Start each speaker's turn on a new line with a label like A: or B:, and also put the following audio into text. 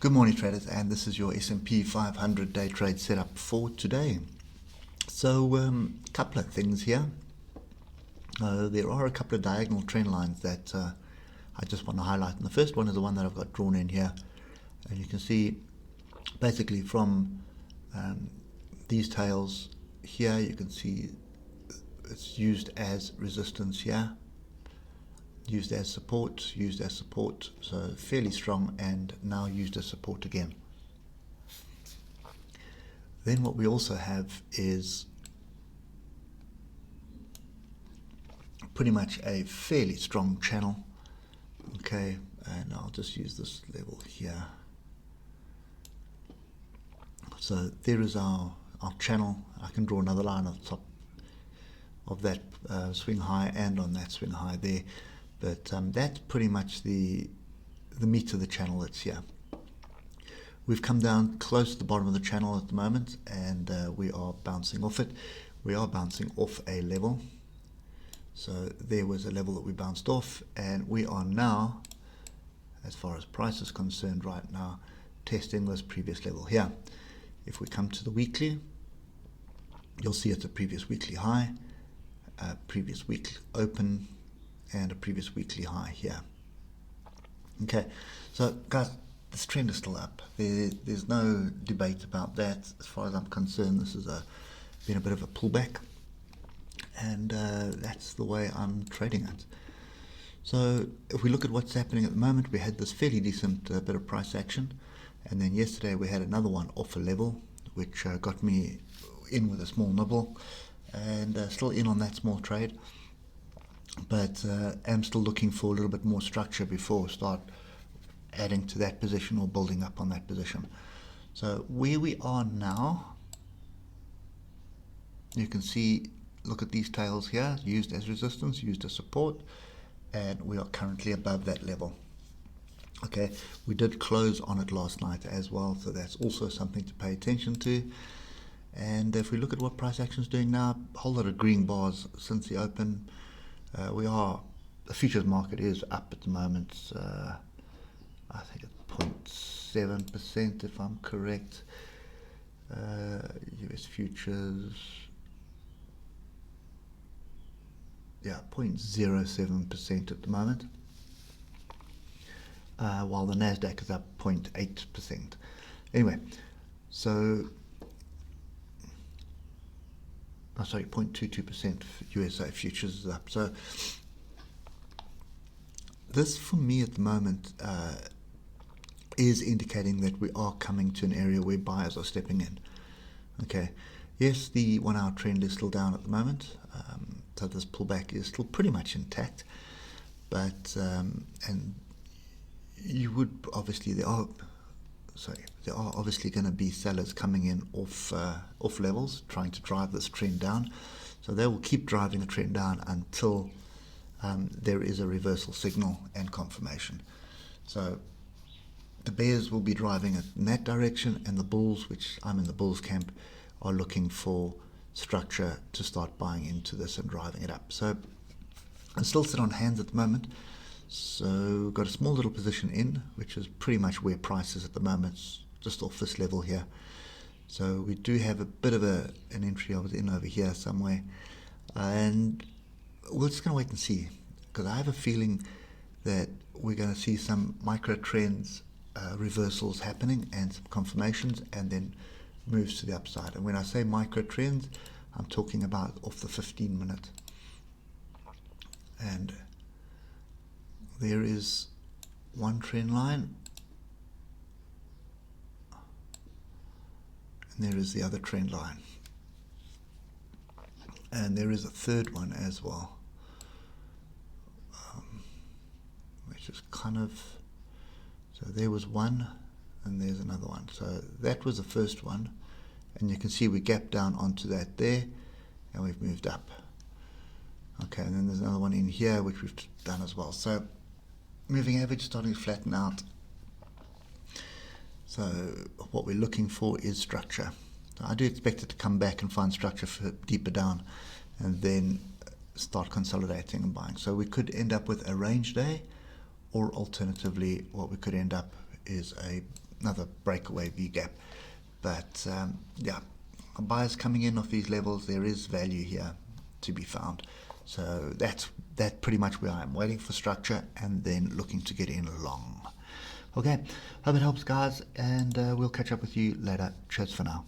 A: Good morning, traders, and this is your S&P 500 day trade setup for today. So, a couple of things here. There are a couple of diagonal trend lines that I just want to highlight. And the first one is the one that I've got drawn in here. And you can see basically from these tails here, you can see it's used as resistance here, used as support, so fairly strong, and now used as support again. Then what we also have is pretty much a fairly strong channel. Okay, and I'll just use this level here. So there is our channel. I can draw another line on the top of that swing high and on that swing high there. But that's pretty much the meat of the channel that's here. We've come down close to the bottom of the channel at the moment, and we are bouncing off it. We are bouncing off a level. So there was a level that we bounced off, and we are now, as far as price is concerned right now, testing this previous level here. If we come to the weekly, you'll see it's a previous weekly high, a previous weekly open, and a previous weekly high here. Okay, so guys, this trend is still up. There's no debate about that. As far as I'm concerned, this has been a bit of a pullback, and that's the way I'm trading it. So if we look at what's happening at the moment, we had this fairly decent bit of price action, and then yesterday we had another one off a level, which got me in with a small nibble, and still in on that small trade. But I'm still looking for a little bit more structure before I start adding to that position or building up on that position. So where we are now, you can see, look at these tails here, used as resistance, used as support, and we are currently above that level. Okay, we did close on it last night as well, so that's also something to pay attention to. And if we look at what price action is doing now, a whole lot of green bars since the open. The futures market is up at the moment. I think it's 0.7% if I'm correct. US futures, yeah, 0.07% at the moment. While the Nasdaq is up 0.8%. Anyway, so 0.22% USA futures is up. So this, for me at the moment, is indicating that we are coming to an area where buyers are stepping in. Okay, yes, the 1 hour trend is still down at the moment, so this pullback is still pretty much intact. But and you would obviously there are obviously going to be sellers coming in off levels, trying to drive this trend down. So they will keep driving the trend down until there is a reversal signal and confirmation. So the bears will be driving it in that direction, and the bulls, which I'm in the bulls camp, are looking for structure to start buying into this and driving it up. So I still sit on hands at the moment. So got a small little position in, which is pretty much where price is at the moment, just off this level here. So we do have a bit of an entry I was in over here somewhere, and we're just going to wait and see, because I have a feeling that we're going to see some micro trends, reversals happening, and some confirmations, and then moves to the upside. And when I say micro trends, I'm talking about off the 15-minute. And there is one trend line, and there is the other trend line, and there is a third one as well, which is kind of, so there was one and there's another one. So that was the first one, and you can see we gapped down onto that there, and we've moved up. Okay, and then there's another one in here which we've done as well. So moving average starting to flatten out. So what we're looking for is structure. So I do expect it to come back and find structure deeper down, and then start consolidating and buying. So we could end up with a range day, or alternatively what we could end up is a another breakaway V gap. But yeah, buyers coming in off these levels, there is value here to be found. So that's pretty much where I am, waiting for structure and then looking to get in long. Okay, hope it helps, guys, and we'll catch up with you later. Cheers for now.